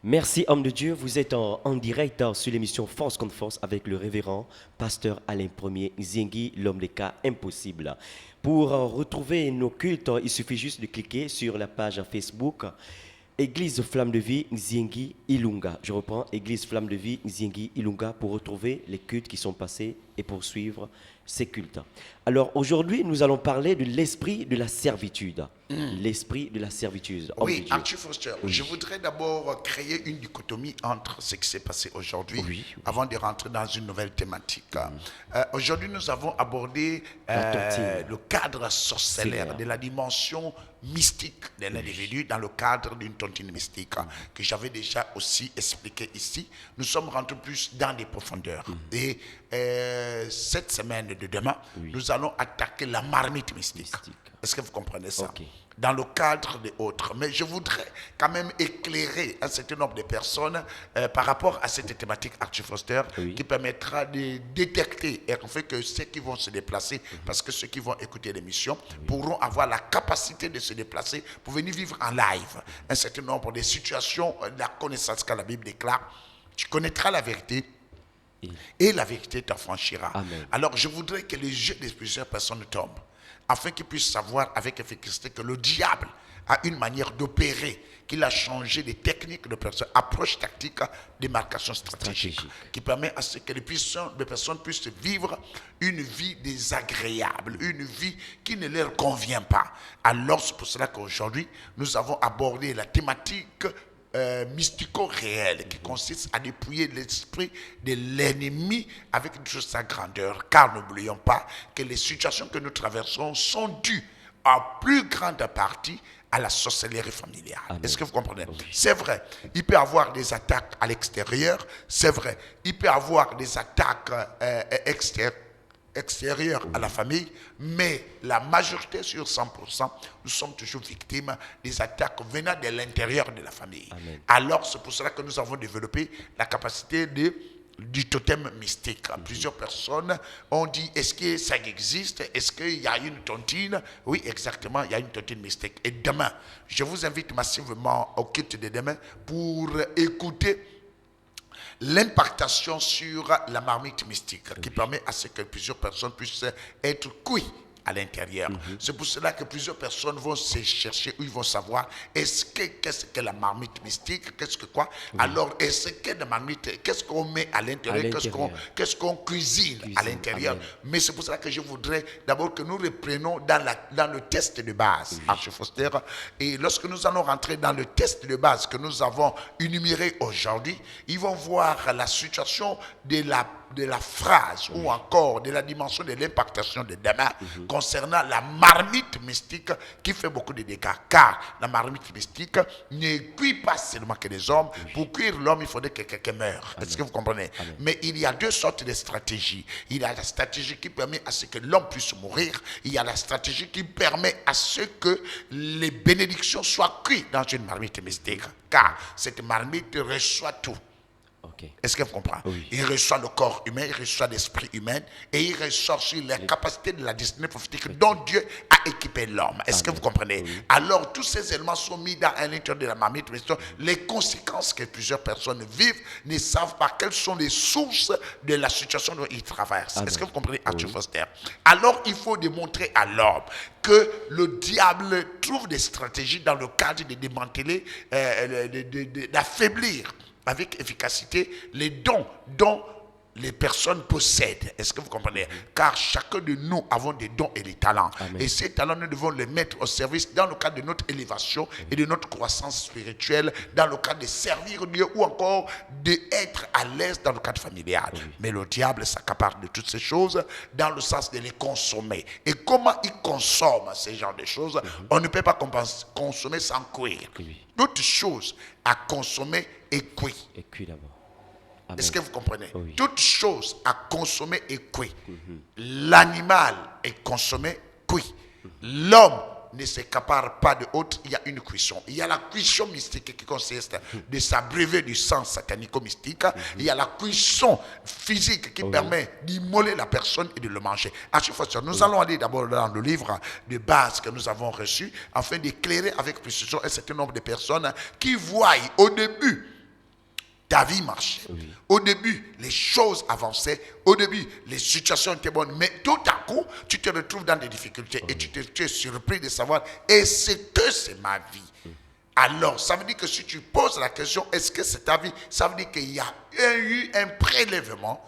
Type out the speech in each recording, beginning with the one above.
Merci, homme de Dieu. Vous êtes en direct sur l'émission Force contre Force avec le révérend pasteur Alain Ier Nziengi, l'homme des cas impossibles. Pour retrouver nos cultes, il suffit juste de cliquer sur la page Facebook Église Flamme de Vie Nziengi Ilunga. Je reprends, Église Flamme de Vie Nziengi Ilunga pour retrouver les cultes qui sont passés et poursuivre ces cultes. Alors aujourd'hui, nous allons parler de l'esprit de la servitude. L'esprit de la servitude. Oui, Archie Foster, je voudrais d'abord créer une dichotomie entre ce qui s'est passé aujourd'hui, avant de rentrer dans une nouvelle thématique. Aujourd'hui, nous avons abordé le cadre sorcellaire, de la dimension mystique de l'individu dans le cadre d'une tontine mystique que j'avais déjà aussi expliqué ici. Nous sommes rentrés plus dans des profondeurs. Et cette semaine de demain, nous allons attaquer la marmite mystique. Est-ce que vous comprenez ça? Dans le cadre des autres. Mais je voudrais quand même éclairer un certain nombre de personnes par rapport à cette thématique Archie Foster qui permettra de détecter et en fait que ceux qui vont se déplacer, parce que ceux qui vont écouter l'émission pourront avoir la capacité de se déplacer pour venir vivre en live un certain nombre de situations, la connaissance que la Bible déclare. Tu connaîtras la vérité et la vérité t'affranchira. Alors je voudrais que les yeux de plusieurs personnes tombent, afin qu'ils puissent savoir avec efficacité que le diable a une manière d'opérer, qu'il a changé des techniques de personnes, approche tactique, démarcation stratégique, qui permet à ce que les personnes puissent vivre une vie désagréable, une vie qui ne leur convient pas. Alors c'est pour cela qu'aujourd'hui, nous avons abordé la thématique mystico-réel qui consiste à dépouiller l'esprit de l'ennemi avec toute sa grandeur, car n'oublions pas que les situations que nous traversons sont dues en plus grande partie à la sorcellerie familiale. Est-ce que vous comprenez? C'est vrai, il peut y avoir des attaques à l'extérieur, c'est vrai, il peut y avoir des attaques extérieure à la famille, mais la majorité sur 100%, nous sommes toujours victimes des attaques venant de l'intérieur de la famille. Alors, c'est pour cela que nous avons développé la capacité du totem mystique. Plusieurs personnes ont dit, est-ce que ça existe? Est-ce qu'il y a une tontine? Oui, exactement, il y a une tontine mystique. Et demain, je vous invite massivement au culte de demain pour écouter l'impactation sur la marmite mystique qui permet à ce que plusieurs personnes puissent être cuites à l'intérieur. C'est pour cela que plusieurs personnes vont se chercher où ils vont savoir qu'est-ce que la marmite mystique, qu'est-ce que quoi. Alors, est-ce que la marmite, qu'est-ce qu'on met à l'intérieur, qu'est-ce qu'on cuisine à l'intérieur. Mais c'est pour cela que je voudrais d'abord que nous reprenions dans le test de base, Archie Foster. Et lorsque nous allons rentrer dans le test de base que nous avons énuméré aujourd'hui, ils vont voir la situation de la phrase ou encore de la dimension de l'impactation de demain concernant la marmite mystique qui fait beaucoup de dégâts. Car la marmite mystique ne cuit pas seulement que les hommes. Pour cuire l'homme, il faudrait que quelqu'un meure. Est-ce que vous comprenez? Mais il y a deux sortes de stratégies. Il y a la stratégie qui permet à ce que l'homme puisse mourir. Il y a la stratégie qui permet à ce que les bénédictions soient cuites dans une marmite mystique. Car cette marmite reçoit tout. Est-ce que vous comprenez? Il reçoit le corps humain, il reçoit l'esprit humain et il reçoit sur la capacité de la destinée prophétique dont Dieu a équipé l'homme. Est-ce que vous comprenez? Alors tous ces éléments sont mis dans l'intérieur de la marmite, mais les conséquences que plusieurs personnes vivent ne savent pas quelles sont les sources de la situation dont ils traversent. Est-ce que vous comprenez, Archie Foster? Alors il faut démontrer à l'homme que le diable trouve des stratégies dans le cadre de démanteler, d'affaiblir avec efficacité les dons dont les personnes possèdent. Est-ce que vous comprenez? Car chacun de nous avons des dons et des talents. Et ces talents, nous devons les mettre au service dans le cadre de notre élévation et de notre croissance spirituelle, dans le cadre de servir Dieu ou encore d'être à l'aise dans le cadre familial. Mais le diable s'accapare de toutes ces choses dans le sens de les consommer. Et comment il consomme ces genres de choses? On ne peut pas consommer sans cuire. Toute chose à consommer est cuit. Et cuit d'abord. Est-ce que vous comprenez? Toute chose à consommer est cuit. L'animal est consommé cuit. L'homme ne s'accapare pas de autre, il y a une cuisson. Il y a la cuisson mystique qui consiste de s'abreuver du sang satanico-mystique. Il y a la cuisson physique qui permet d'immoler la personne et de le manger. À chaque fois, nous allons aller d'abord dans le livre de base que nous avons reçu afin d'éclairer avec précision un certain nombre de personnes qui voient au début ta vie marchait. Au début, les choses avançaient. Au début, les situations étaient bonnes. Mais tout à coup, tu te retrouves dans des difficultés et tu es surpris de savoir, est-ce que c'est ma vie? Alors, ça veut dire que si tu poses la question, est-ce que c'est ta vie? Ça veut dire qu'il y a eu un prélèvement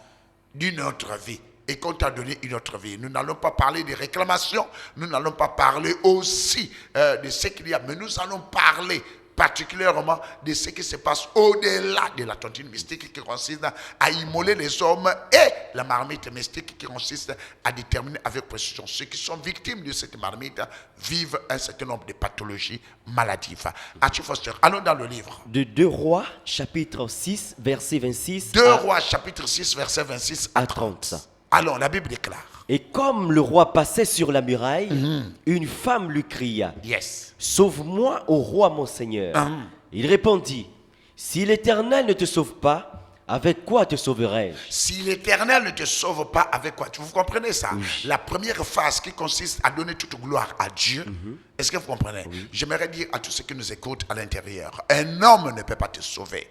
d'une autre vie et qu'on t'a donné une autre vie. Nous n'allons pas parler des réclamations, nous n'allons pas parler aussi de ce qu'il y a, mais nous allons parler particulièrement de ce qui se passe au-delà de la tontine mystique qui consiste à immoler les hommes et la marmite mystique qui consiste à déterminer avec précision. Ceux qui sont victimes de cette marmite vivent un certain nombre de pathologies maladives. Archie Foster, allons dans le livre. De 2 Rois, chapitre 6, verset 26 2 Rois, chapitre 6, verset 26 à à 30. 30. Allons, la Bible déclare. Et comme le roi passait sur la muraille, une femme lui cria, Yes. sauve-moi, ô roi mon Seigneur. Il répondit, si l'Éternel ne te sauve pas, avec quoi te sauverai-je? Si l'Éternel ne te sauve pas, avec quoi? Vous comprenez ça? La première phase qui consiste à donner toute gloire à Dieu. Est-ce que vous comprenez? J'aimerais dire à tous ceux qui nous écoutent à l'intérieur, un homme ne peut pas te sauver.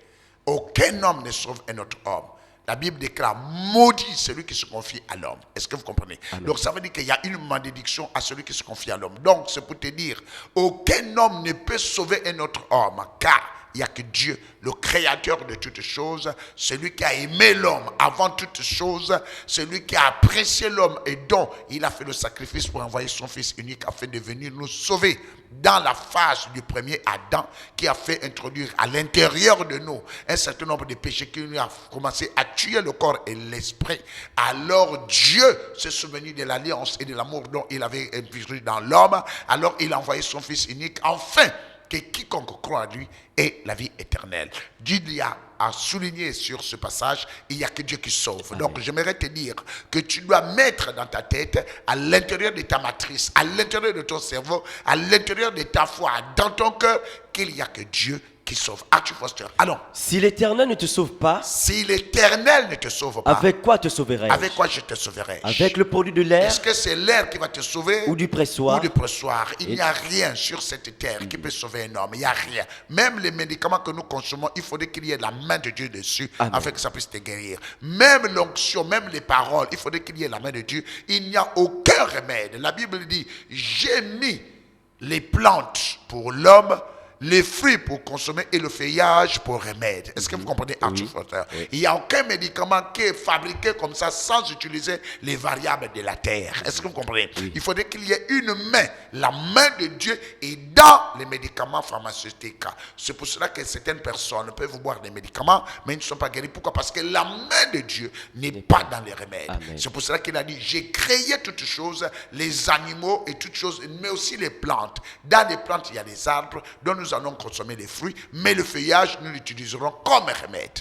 Aucun homme ne sauve un autre homme. La Bible déclare, maudit celui qui se confie à l'homme. Est-ce que vous comprenez? Amen. Donc ça veut dire qu'il y a une malédiction à celui qui se confie à l'homme. Donc c'est pour te dire, aucun homme ne peut sauver un autre homme, car il n'y a que Dieu, le créateur de toutes choses, celui qui a aimé l'homme avant toutes choses, celui qui a apprécié l'homme et dont il a fait le sacrifice pour envoyer son Fils unique afin de venir nous sauver dans la phase du premier Adam qui a fait introduire à l'intérieur de nous un certain nombre de péchés qui nous a commencé à tuer le corps et l'esprit. Alors Dieu s'est souvenu de l'alliance et de l'amour dont il avait infligé dans l'homme. Alors il a envoyé son Fils unique enfin que quiconque croit en lui ait la vie éternelle. Dieu a souligné sur ce passage, il n'y a que Dieu qui sauve. Amen. Donc j'aimerais te dire que tu dois mettre dans ta tête, à l'intérieur de ta matrice, à l'intérieur de ton cerveau, à l'intérieur de ta foi, dans ton cœur, qu'il n'y a que Dieu qui sauve. Archie Foster, allons. Si l'Éternel ne te sauve pas, Si l'Éternel ne te sauve pas, avec quoi te sauverai-je? avec quoi je te sauverai? Avec le produit de l'air Est-ce que c'est l'air qui va te sauver ou du pressoir? ou du pressoir? Il n'y a rien sur cette terre qui peut sauver un homme. Il n'y a rien. Même les médicaments que nous consommons, il faudrait qu'il y ait la main de Dieu dessus Amen. afin que ça puisse te guérir. Même l'onction, même les paroles, il faudrait qu'il y ait la main de Dieu. Il n'y a aucun remède. La Bible dit, j'ai mis les plantes pour l'homme, les fruits pour consommer et le feuillage pour remède. Est-ce que vous comprenez, Arthur Foster? Il n'y a aucun médicament qui est fabriqué comme ça sans utiliser les variables de la terre. Est-ce que vous comprenez? Il faudrait qu'il y ait une main, la main de Dieu est dans les médicaments pharmaceutiques. C'est pour cela que certaines personnes peuvent boire des médicaments, mais ils ne sont pas guéris. Pourquoi? Parce que la main de Dieu n'est pas dans les remèdes. Amen. C'est pour cela qu'il a dit, j'ai créé toutes choses, les animaux et toutes choses, mais aussi les plantes. Dans les plantes, il y a des arbres dont nous allons consommer les fruits, mais le feuillage, nous l'utiliserons comme remède.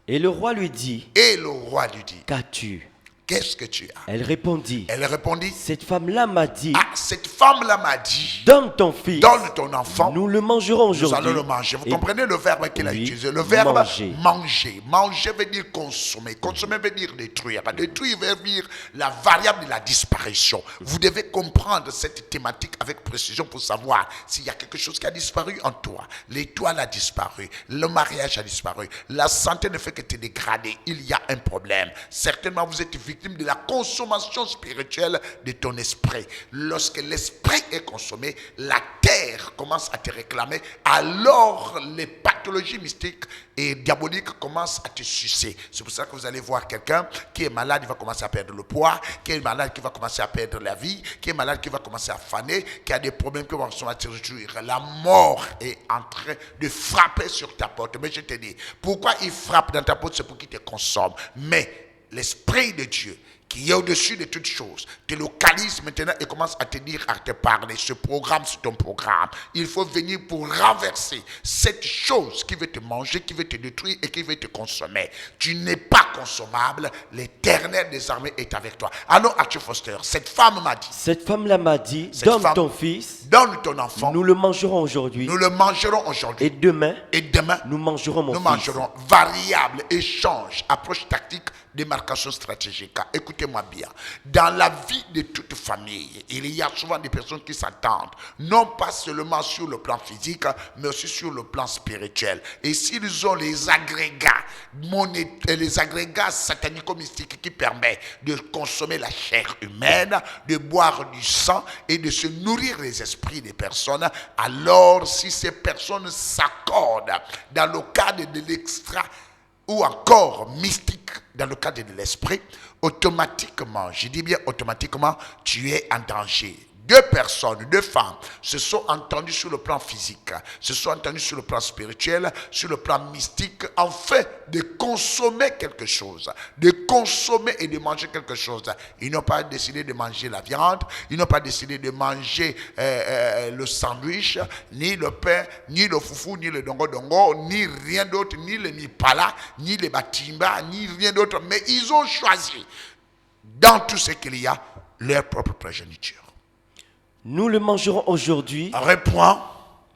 Et le roi lui dit, Et le roi lui dit, qu'as-tu? qu'est-ce que tu as? Elle répondit, Elle répondit, cette femme-là m'a dit, ah, cette femme-là m'a dit, donne ton fils, donne ton enfant, nous le mangerons nous aujourd'hui. allons le manger. Vous Et- comprenez le verbe qu'il a Oui, utilisé? Le verbe manger. manger. Manger veut dire consommer. Consommer veut dire détruire. Détruire veut dire la variable de la disparition. Vous devez comprendre cette thématique avec précision pour savoir s'il y a quelque chose qui a disparu en toi. L'étoile a disparu. Le mariage a disparu. La santé ne fait que te dégrader. Il y a un problème. Certainement, vous êtes victime de la consommation spirituelle de ton esprit. Lorsque l'esprit est consommé, la terre commence à te réclamer, alors les pathologies mystiques et diaboliques commencent à te sucer. C'est pour ça que vous allez voir quelqu'un qui est malade, il va commencer à perdre le poids, qui est malade, qui va commencer à perdre la vie, qui est malade, qui va commencer à faner, qui a des problèmes qui vont se réjouir. La mort est en train de frapper sur ta porte. Mais je te dis, pourquoi il frappe dans ta porte? C'est pour qu'il te consomme. Mais l'Esprit de Dieu, qui est au-dessus de toutes choses, te localise maintenant et commence à te dire, à te parler. Ce programme, c'est ton programme. Il faut venir pour renverser cette chose qui veut te manger, qui veut te détruire et qui veut te consommer. Tu n'es pas consommable. L'Éternel des armées est avec toi. Allons, Arthur Foster, cette femme m'a dit, Cette femme-là m'a dit, Cette donne femme- ton fils, donne ton enfant, nous le mangerons aujourd'hui. nous le mangerons aujourd'hui. Et demain, Et demain, nous mangerons mon nous fils. mangerons. Variable, échange, approche tactique, démarcation stratégique. Écoutez écoutez-moi bien. Dans la vie de toute famille, il y a souvent des personnes qui s'attendent, non pas seulement sur le plan physique, mais aussi sur le plan spirituel. Et s'ils ont les agrégats satanico-mystiques qui permettent de consommer la chair humaine, de boire du sang et de se nourrir les esprits des personnes, alors si ces personnes s'accordent dans le cadre de l'extra ou encore mystique dans le cadre de l'esprit, automatiquement, je dis bien automatiquement, tu es en danger. Deux personnes, deux femmes se sont entendues sur le plan physique, se sont entendues sur le plan spirituel, sur le plan mystique, en fait de consommer quelque chose, de consommer et de manger quelque chose. Ils n'ont pas décidé de manger la viande, ils n'ont pas décidé de manger le sandwich, ni le pain, ni le foufou, ni le dongo-dongo, ni rien d'autre, ni le mipala, ni le batimba, ni rien d'autre. Mais ils ont choisi, dans tout ce qu'il y a, leur propre progéniture. Nous le mangerons aujourd'hui. Réponds.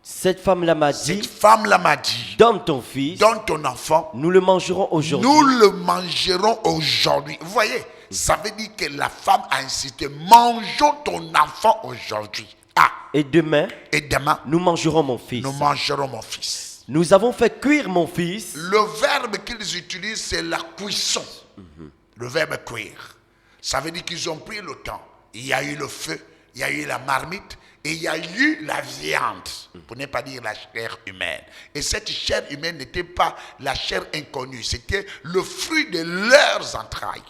Cette femme-là m'a Cette dit, femme-là m'a dit, donne ton fils. donne ton enfant. Nous le mangerons aujourd'hui. Nous le mangerons aujourd'hui. Vous voyez, ça veut dire que la femme a incité, mangeons ton enfant aujourd'hui. Ah, Et demain, et demain, nous mangerons mon fils. nous mangerons mon fils. Nous avons fait cuire mon fils. Le verbe qu'ils utilisent, c'est la cuisson. Le verbe cuire. Ça veut dire qu'ils ont pris le temps. Il y a eu le feu, il y a eu la marmite et il y a eu la viande, pour ne pas dire la chair humaine. Et cette chair humaine n'était pas la chair inconnue, c'était le fruit de leurs entrailles.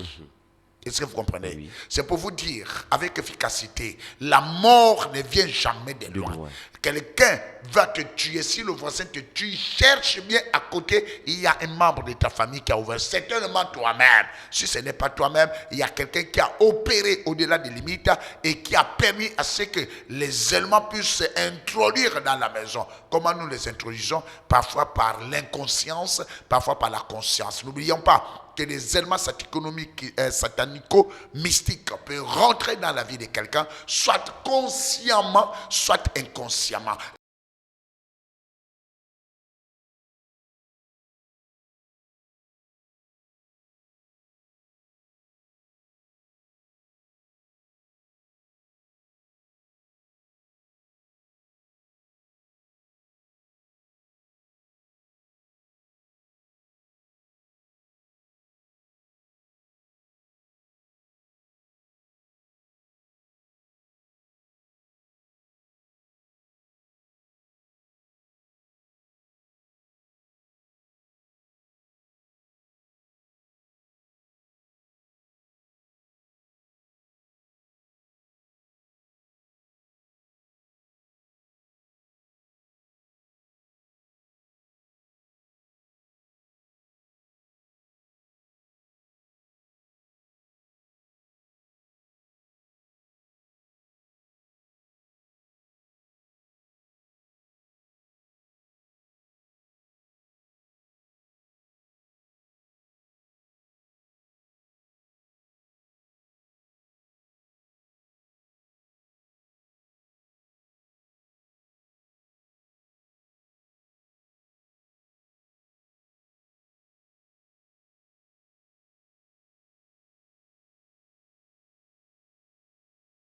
Est-ce que vous comprenez? Oui. C'est pour vous dire avec efficacité, la mort ne vient jamais de loin. Quelqu'un va te tuer, si le voisin te tue, cherche bien à côté, il y a un membre de ta famille qui a ouvert, certainement toi-même. Si ce n'est pas toi-même, il y a quelqu'un qui a opéré au-delà des limites et qui a permis à ce que les éléments puissent s'introduire dans la maison. Comment nous les introduisons? Parfois par l'inconscience, parfois par la conscience. N'oublions pas que les éléments satanico-mystiques peuvent rentrer dans la vie de quelqu'un, soit consciemment, soit inconsciemment.